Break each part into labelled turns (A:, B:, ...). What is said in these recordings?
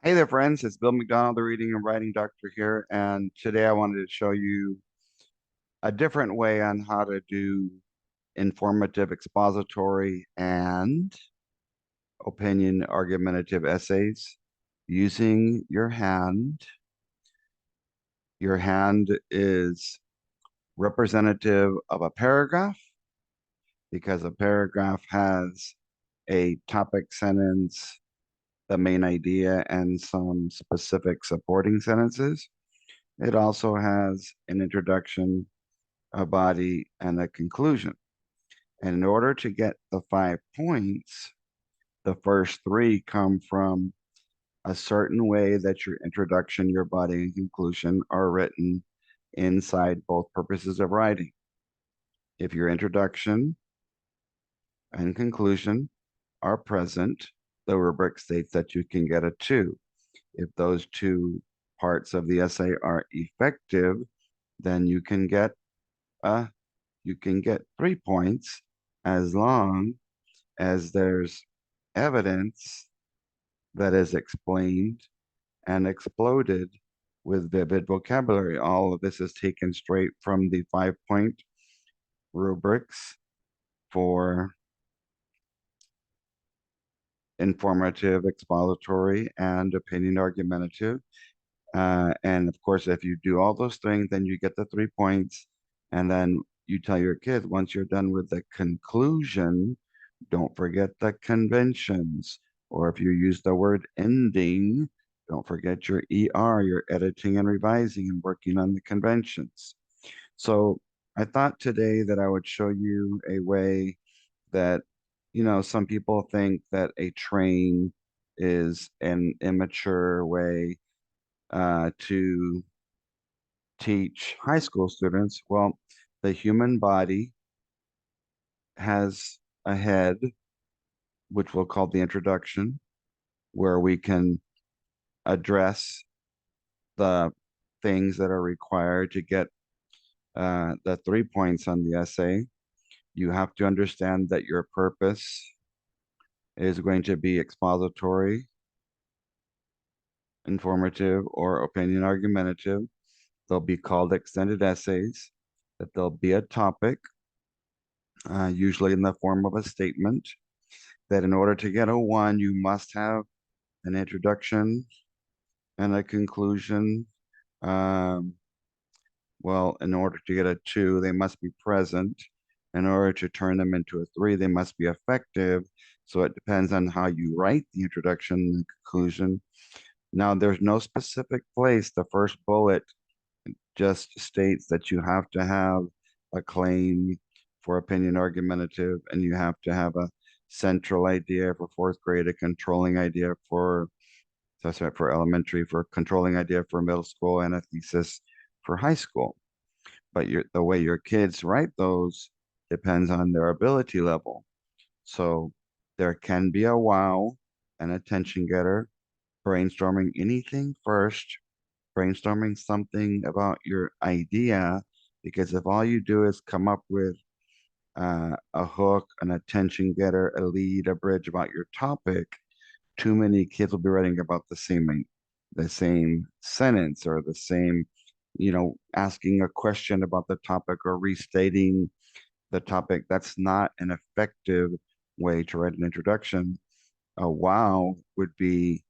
A: Hey there, friends. It's Bill McDonald, the Reading and Writing Doctor here, and today I wanted to show you a different way on how to do informative, expository, and opinion argumentative essays using your hand. Your hand is representative of a paragraph because a paragraph has a topic sentence, the main idea, and some specific supporting sentences. It also has an introduction, a body, and a conclusion. And in order to get the 5 points, the first three come from a certain way that your introduction, your body, and conclusion are written inside both purposes of writing. If your introduction and conclusion are present, the rubric states that you can get a 2. If those two parts of the essay are effective, then uh, you can get 3 points as long as there's evidence that is explained and exploded with vivid vocabulary. All of this is taken straight from the 5 point rubrics for informative, expository, and opinion argumentative. And of course, if you do all those things, then you get the 3 points. And then you tell your kids once you're done with the conclusion, don't forget the conventions. Or if you use the word ending, don't forget your ER, your editing and revising and working on the conventions. So I thought today that I would show you a way that, some people think that a train is an immature way to teach high school students. Well, the human body has a head, which we'll call the introduction, where we can address the things that are required to get the 3 points on the essay. You have to understand that your purpose is going to be expository, informative, or opinion argumentative. They'll be called extended essays, that there'll be a topic, usually in the form of a statement, that in order to get a 1, you must have an introduction and a conclusion. Um, well, in order to get a 2, they must be present. In order to turn them into a 3, they must be effective. So it depends on how you write the introduction and the conclusion. Now, there's no specific place. The first bullet just states that you have to have a claim for opinion argumentative, and you have to have a central idea for fourth grade, a controlling idea for that's right for elementary, for controlling idea for middle school, and a thesis for high school. But the way your kids write those depends on their ability level. So there can be a wow, an attention getter, brainstorming anything first, brainstorming something about your idea, because if all you do is come up with a hook, an attention getter, a lead, a bridge about your topic, too many kids will be writing about the same sentence or the same, asking a question about the topic or restating the topic. That's not an effective way to write an introduction. A wow would be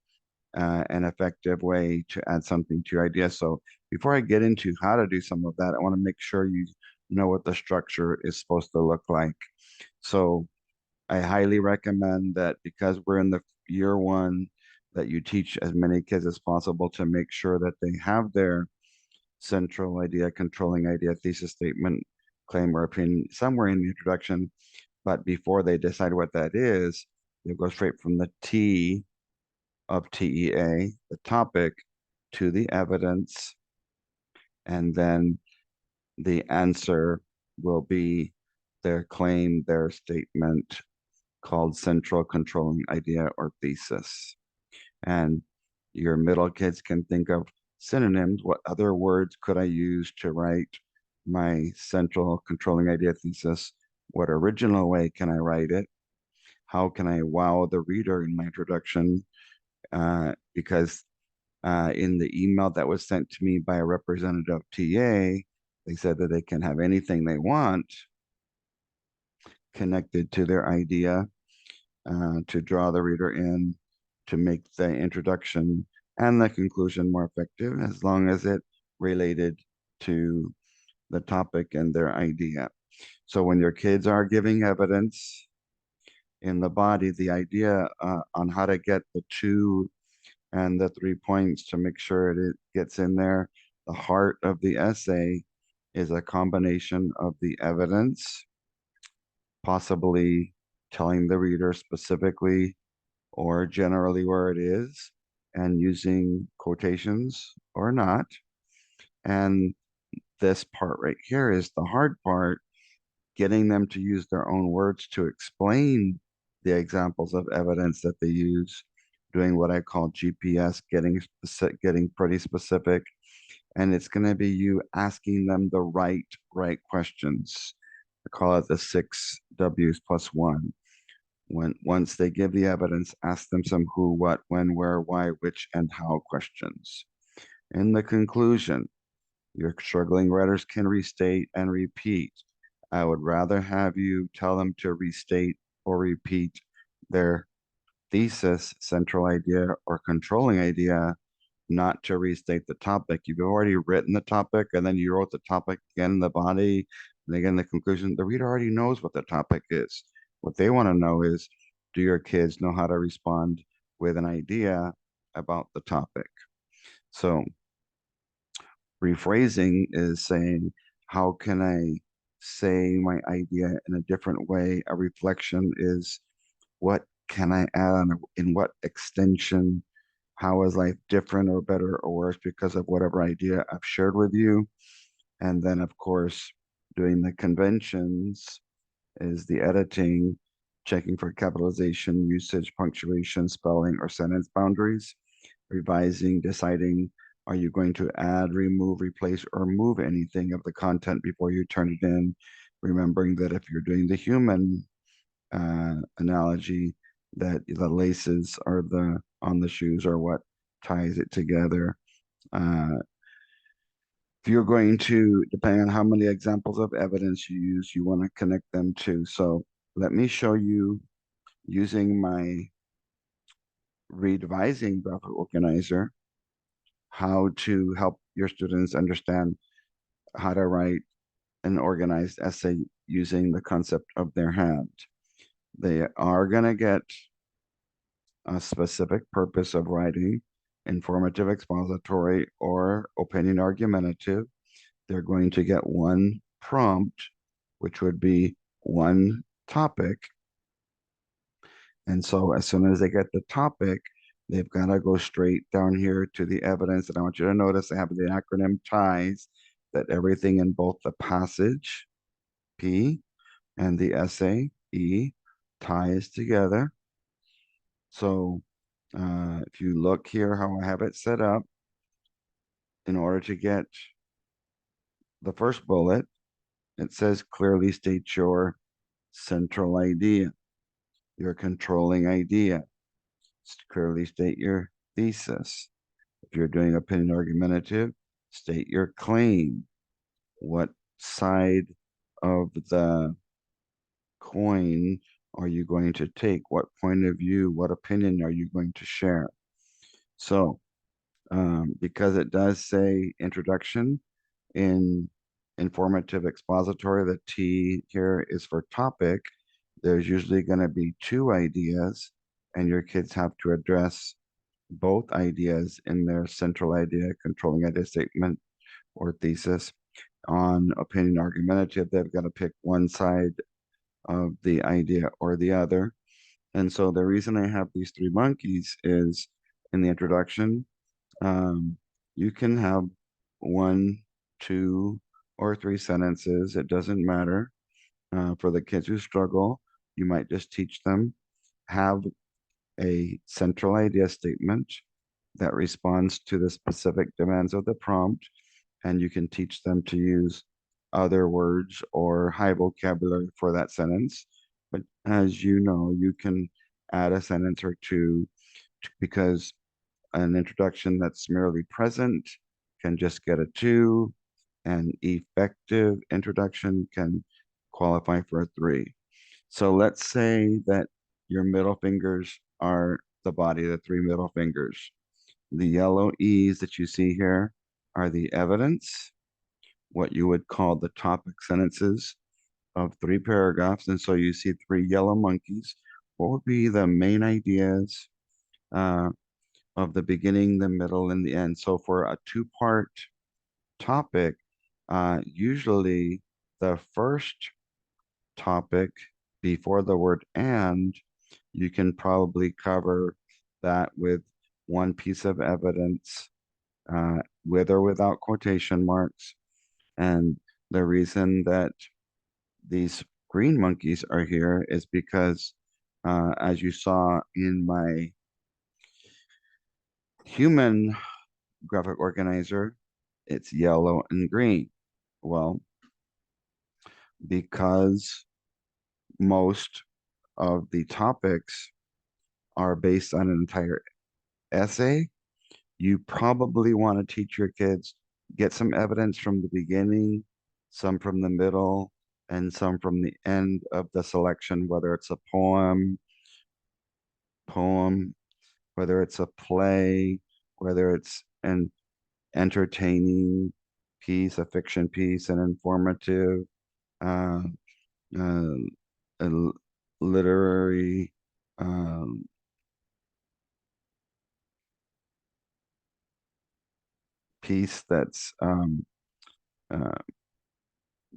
A: an effective way to add something to your idea. So before I get into how to do some of that, I want to make sure you know what the structure is supposed to look like. So I highly recommend that because we're in the year one, that you teach as many kids as possible to make sure that they have their central idea, controlling idea, thesis statement, claim, or opinion somewhere in the introduction. But before they decide what that is, you go straight from the T of TEA, the topic, to the evidence, and then the answer will be their claim, their statement, called central controlling idea or thesis. And your middle kids can think of synonyms. What other words could I use to write my central controlling idea thesis? What original way can I write it? How can I wow the reader in my introduction? because in the email that was sent to me by a representative TA, they said that they can have anything they want connected to their idea to draw the reader in, to make the introduction and the conclusion more effective, as long as it related to the topic and their idea. So when your kids are giving evidence in the body, the idea on how to get the 2 and the 3 points to make sure it gets in there, the heart of the essay is a combination of the evidence, possibly telling the reader specifically or generally where it is, and using quotations or not. And this part right here is the hard part, getting them to use their own words to explain the examples of evidence that they use, doing what I call GPS, getting pretty specific. And it's going to be you asking them the right questions. I call it the 6 Ws+1. Once they give the evidence, ask them some who, what, when, where, why, which, and how questions. In the conclusion, your struggling writers can restate and repeat. I would rather have you tell them to restate or repeat their thesis, central idea, or controlling idea, not to restate the topic. You've already written the topic, and then you wrote the topic again in the body, and again the conclusion. The reader already knows what the topic is. What they want to know is, do your kids know how to respond with an idea about the topic? So rephrasing is saying, how can I say my idea in a different way? A reflection is, what can I add on in what extension? How is life different or better or worse because of whatever idea I've shared with you? And then, of course, doing the conventions is the editing, checking for capitalization, usage, punctuation, spelling, or sentence boundaries. Revising, deciding, are you going to add, remove, replace, or move anything of the content before you turn it in? Remembering that if you're doing the human analogy, that the laces are on the shoes are what ties it together. If you're going to, depending on how many examples of evidence you use, you want to connect them to. So let me show you using my Read-Vising Graphic Organizer how to help your students understand how to write an organized essay using the concept of their hand. They are going to get a specific purpose of writing, informative, expository, or opinion argumentative. They're going to get one prompt, which would be one topic. And so as soon as they get the topic, they've got to go straight down here to the evidence. And I want you to notice I have the acronym TIES, that everything in both the passage, P, and the essay, E, ties together. So if you look here how I have it set up, in order to get the first bullet, it says clearly state your central idea, your controlling idea. Clearly state your thesis. If you're doing opinion argumentative, state your claim. What side of the coin are you going to take? What point of view, what opinion are you going to share? So, because it does say introduction in informative expository, the T here is for topic. There's usually going to be 2 ideas, and your kids have to address both ideas in their central idea, controlling idea statement, or thesis. On opinion argumentative, they've got to pick one side of the idea or the other. And so the reason I have these 3 monkeys is in the introduction, you can have 1, 2, or 3 sentences. It doesn't matter. For the kids who struggle, you might just teach them, have a central idea statement that responds to the specific demands of the prompt, and you can teach them to use other words or high vocabulary for that sentence. But as you know, you can add a sentence or two because an introduction that's merely present can just get a 2, and effective introduction can qualify for a 3. So let's say that your middle fingers are the body, the 3 middle fingers. The yellow E's that you see here are the evidence, what you would call the topic sentences of 3 paragraphs. And so you see 3 yellow monkeys. What would be the main ideas uh, of the beginning, the middle, and the end? So for a 2-part topic, usually the first topic before the word and, you can probably cover that with one piece of evidence, with or without quotation marks. And the reason that these green monkeys are here is because, as you saw in my human graphic organizer, it's yellow and green. Well, because most of the topics are based on an entire essay, you probably want to teach your kids, get some evidence from the beginning, some from the middle, and some from the end of the selection, whether it's a poem, whether it's a play, whether it's an entertaining piece, a fiction piece, an informative, uh, uh, a literary um, piece that's uh,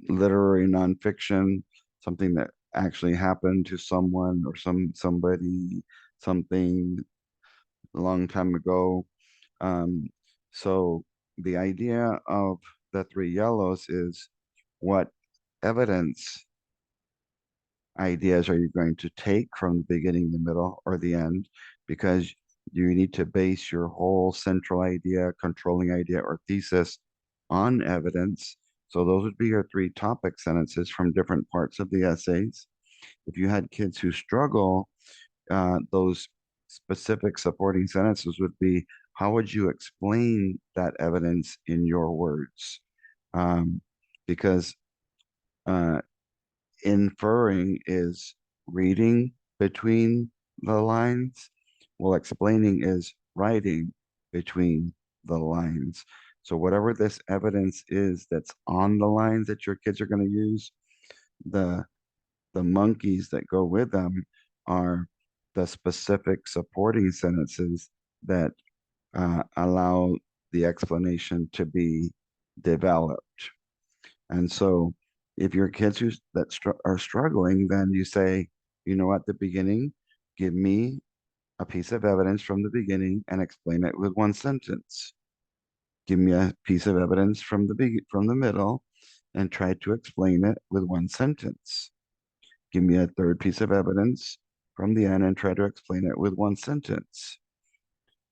A: literary nonfiction, something that actually happened to someone or somebody, something a long time ago. Um, so the idea of the 3 yellows is, what evidence ideas are you going to take from the beginning, the middle, or the end? Because you need to base your whole central idea, controlling idea, or thesis on evidence. So those would be your 3 topic sentences from different parts of the essays. If you had kids who struggle, those specific supporting sentences would be, how would you explain that evidence in your words? Um, because uh, inferring is reading between the lines, while explaining is writing between the lines. So whatever this evidence is that's on the lines that your kids are going to use, the the monkeys that go with them are the specific supporting sentences that allow the explanation to be developed. And so if your kids are struggling, then you say, you know, at the beginning, give me a piece of evidence from the beginning and explain it with one sentence. Give me a piece of evidence from from the middle and try to explain it with one sentence. Give me a third piece of evidence from the end and try to explain it with one sentence.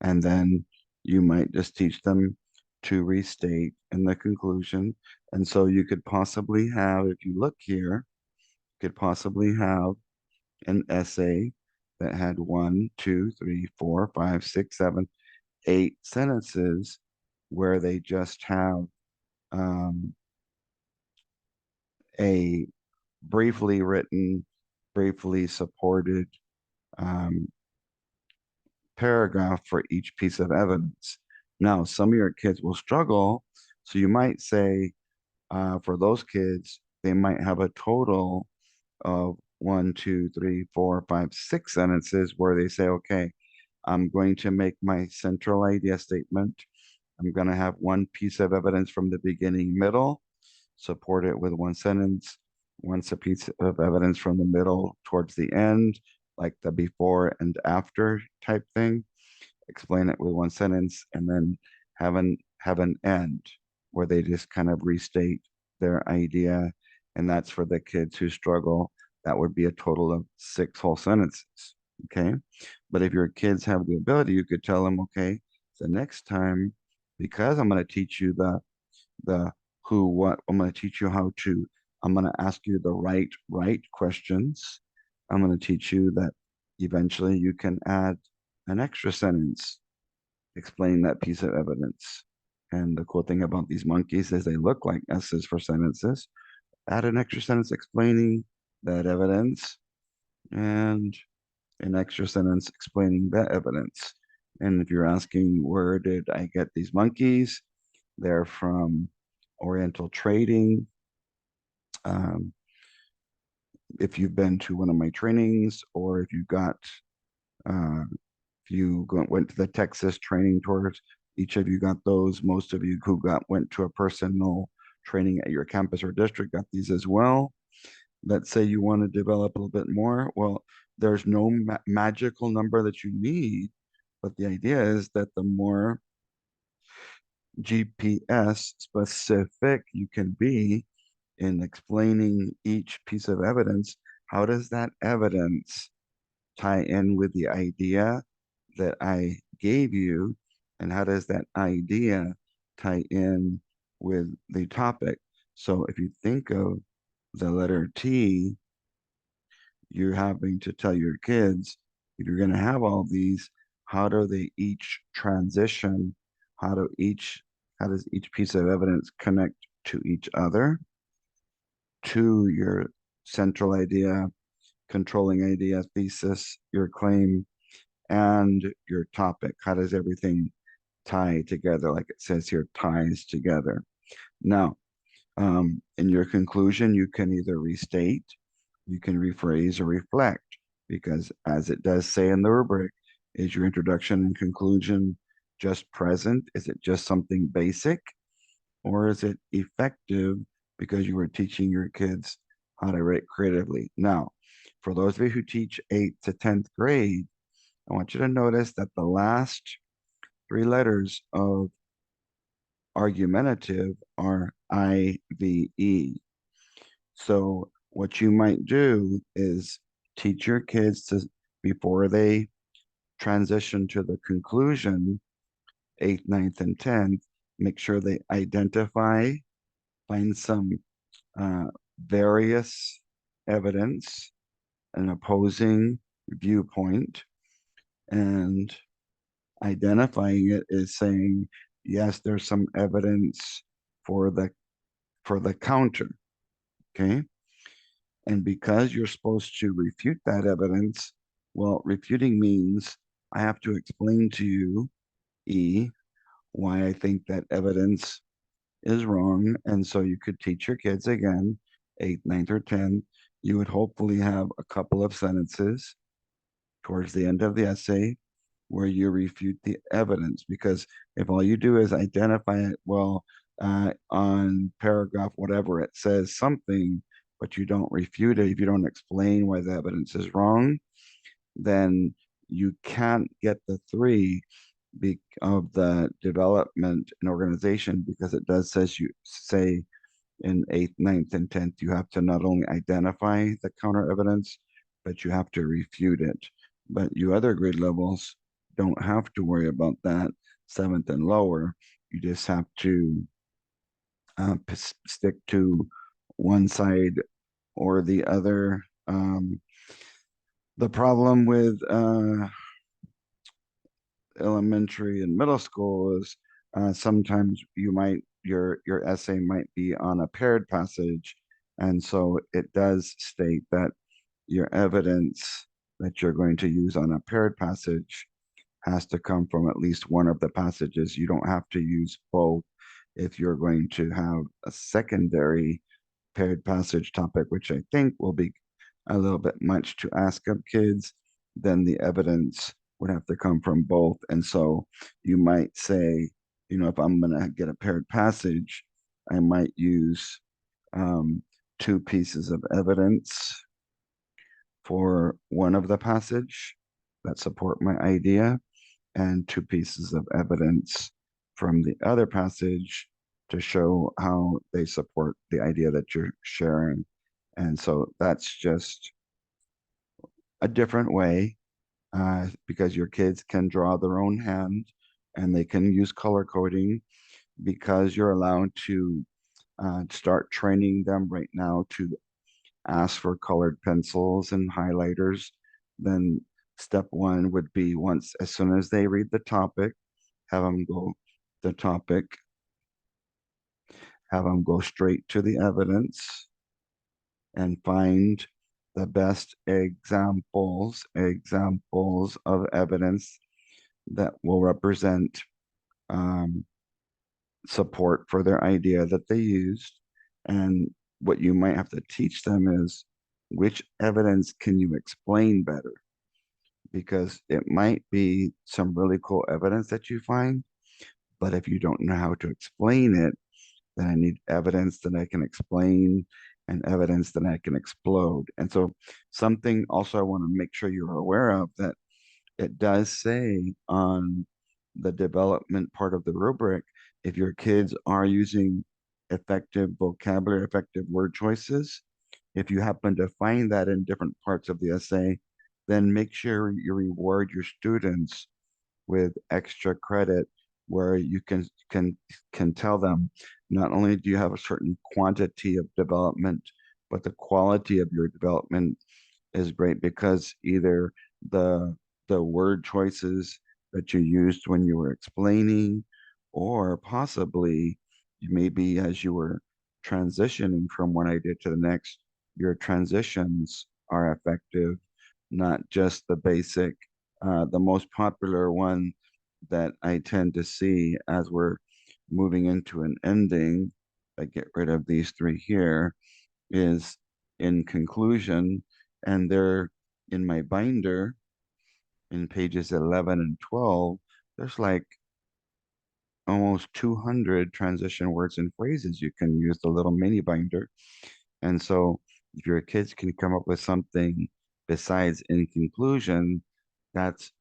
A: And then you might just teach them to restate in the conclusion. And so you could possibly have, if you look here, could possibly have an essay that had 1, 2, 3, 4, 5, 6, 7, 8 sentences where they just have um, a briefly written, briefly supported um, paragraph for each piece of evidence. Now, some of your kids will struggle, so you might say, for those kids, they might have a total of 1, 2, 3, 4, 5, 6 sentences where they say, okay, I'm going to make my central idea statement. I'm going to have one piece of evidence from the beginning, middle, support it with one sentence, once a piece of evidence from the middle towards the end, like the before and after type thing, explain it with one sentence, and then have an end where they just kind of restate their idea. And that's for the kids who struggle. That would be a total of 6 whole sentences. Okay. But if your kids have the ability, you could tell them, okay, the next time, because I'm going to teach you the who, what, I'm going to teach you how to, I'm going to ask you the right questions. I'm going to teach you that eventually you can add an extra sentence explain that piece of evidence. And the cool thing about these monkeys is they look like S's for sentences. Add an extra sentence explaining that evidence and an extra sentence explaining that evidence. And if you're asking where did I get these monkeys, they're from Oriental Trading. Um, if you've been to one of my trainings, or if you got if you went to the Texas training tours, each of you got those. Most of you who went to a personal training at your campus or district got these as well. Let's say you want to develop a little bit more. Well, there's no magical number that you need, but the idea is that the more GPS specific you can be in explaining each piece of evidence, how does that evidence tie in with the idea that I gave you? And how does that idea tie in with the topic? So if you think of the letter T, you're having to tell your kids, if you're going to have all these, how do they each transition? How do each, how does each piece of evidence connect to each other, to your central idea, controlling idea, thesis, your claim, and your topic? How does everything tie together? Like it says here, ties together. Now, in your conclusion, you can either restate, you can rephrase, or reflect, because as it does say in the rubric, is your introduction and conclusion just present? Is it just something basic? Or is it effective because you were teaching your kids how to write creatively? Now, for those of you who teach 8th to 10th grade, I want you to notice that the last three letters of argumentative are IVE. So what you might do is teach your kids to, before they transition to the conclusion, 8th, 9th, and 10th, make sure they identify, find some uh, various evidence, an opposing viewpoint, and identifying it is saying, yes, there's some evidence for the counter. Okay. And because you're supposed to refute that evidence, well, refuting means I have to explain to you, E, why I think that evidence is wrong. And so you could teach your kids again, 8th, 9th, or 10th. You would hopefully have a couple of sentences towards the end of the essay where you refute the evidence. Because if all you do is identify it, well, on paragraph whatever, it says something, but you don't refute it, if you don't explain why the evidence is wrong, then you can't get the three of the development and organization, because it does says you say in 8th, 9th, and 10th, you have to not only identify the counter evidence, but you have to refute it. But you other grade levels don't have to worry about that. 7th and lower, you just have to stick to one side or the other. The problem with elementary and middle school is sometimes your essay might be on a paired passage, and so it does state that your evidence that you're going to use on a paired passage has to come from at least one of the passages. You don't have to use both if you're going to have a secondary paired passage topic, which I think will be a little bit much to ask of kids. Then the evidence would have to come from both. And so you might say, if I'm going to get a paired passage, I might use two pieces of evidence for one of the passage that support my idea, and two pieces of evidence from the other passage to show how they support the idea that you're sharing. And so that's just a different way, because your kids can draw their own hand and they can use color coding, because you're allowed to start training them right now to ask for colored pencils and highlighters. Then step one would be, once as soon as they read the topic, have them go the topic, have them go straight to the evidence and find the best examples of evidence that will represent um, support for their idea that they used. And what you might have to teach them is which evidence can you explain better? Because it might be some really cool evidence that you find, but if you don't know how to explain it, then I need evidence that I can explain and evidence that I can explode. And so, something also I want to make sure you're aware of that it does say on the development part of the rubric, if your kids are using effective vocabulary, effective word choices, if you happen to find that in different parts of the essay, then make sure you reward your students with extra credit where you can tell them not only do you have a certain quantity of development, but the quality of your development is great because either the the word choices that you used when you were explaining, or possibly maybe as you were transitioning from one idea to the next, your transitions are effective, not just the basic. The most popular one that I tend to see as we're moving into an ending, I get rid of these three here, is in conclusion, and they're in my binder in pages 11 and 12. There's like almost 200 transition words and phrases you can use the little mini binder. And so if your kids can come up with something besides in conclusion, that's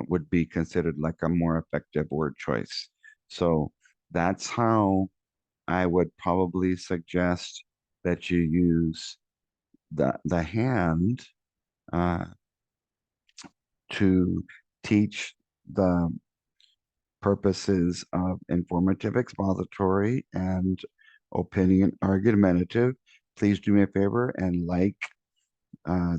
A: would be considered like a more effective word choice. So that's how I would probably suggest that you use the hand uh, to teach the purposes of informative expository and opinion argumentative. Please do me a favor and like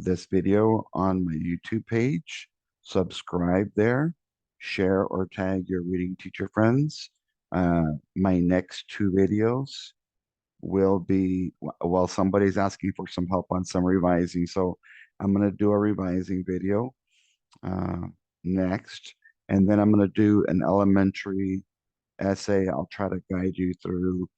A: this video on my YouTube page, subscribe there, share or tag your reading teacher friends. My next two videos will be, well, somebody's asking for some help on some revising. So I'm going to do a revising video uh, next. And then I'm going to do an elementary essay. I'll try to guide you through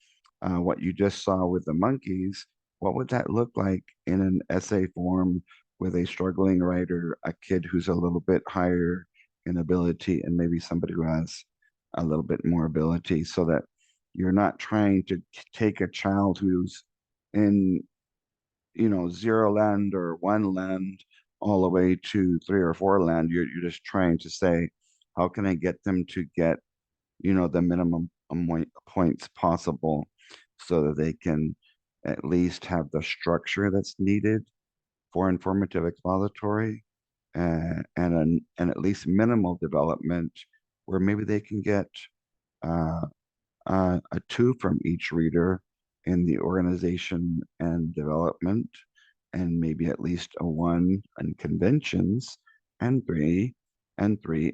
A: what you just saw with the monkeys. What would that look like in an essay form with a struggling writer, a kid who's a little bit higher in ability, and maybe somebody who has a little bit more ability, so that you're not trying to take a child who's in, zero land or one land all the way to three or four land. You're just trying to say, how can I get them to get, the minimum points possible so that they can at least have the structure that's needed for informative expository and at least minimal development where maybe they can get uh, a two from each reader in the organization and development, and maybe at least a one in conventions, and three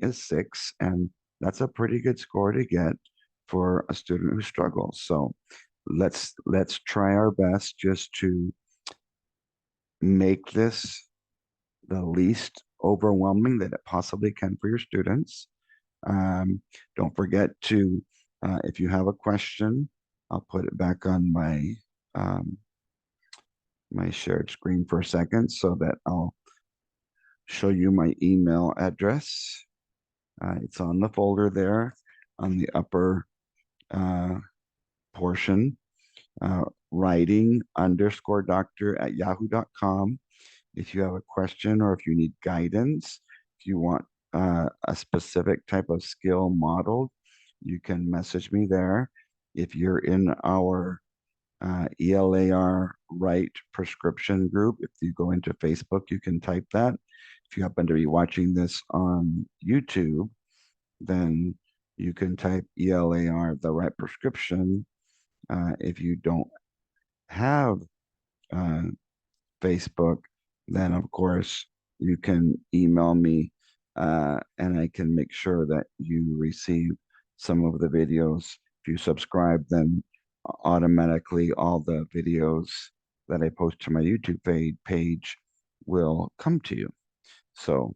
A: is six, and that's a pretty good score to get for a student who struggles. So let's try our best just to make this the least overwhelming that it possibly can for your students. Don't forget to, if you have a question, I'll put it back on um, my shared screen for a second so that I'll show you my email address. It's on the folder there on the upper uh, portion, writing_doctor@yahoo.com. If you have a question or if you need guidance, if you want a specific type of skill modeled, you can message me there. If you're in our ELAR Write prescription group, if you go into Facebook, you can type that. If you happen to be watching this on YouTube, then you can type ELAR, the right prescription. If you don't have uh, Facebook, then of course you can email me and I can make sure that you receive some of the videos. If you subscribe, then automatically all the videos that I post to my YouTube page will come to you. So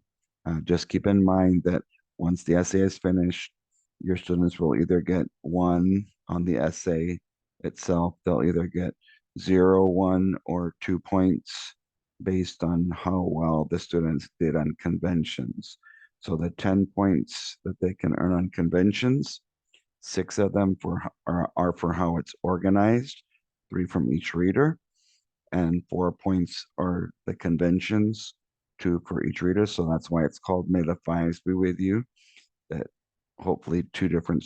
A: just keep in mind that once the essay is finished, your students will either get 1 on the essay itself, they'll either get 0, 1, or 2 points based on how well the students did on conventions. So the 10 points that they can earn on conventions, 6 of them are for how it's organized, 3 from each reader, and 4 points are the conventions, 2 for each reader. So that's why it's called May the Fives Be With You, that hopefully 2 different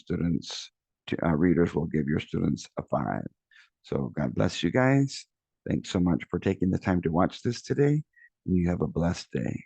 A: readers will give your students a 5. So God bless you guys. Thanks so much for taking the time to watch this today, and you have a blessed day.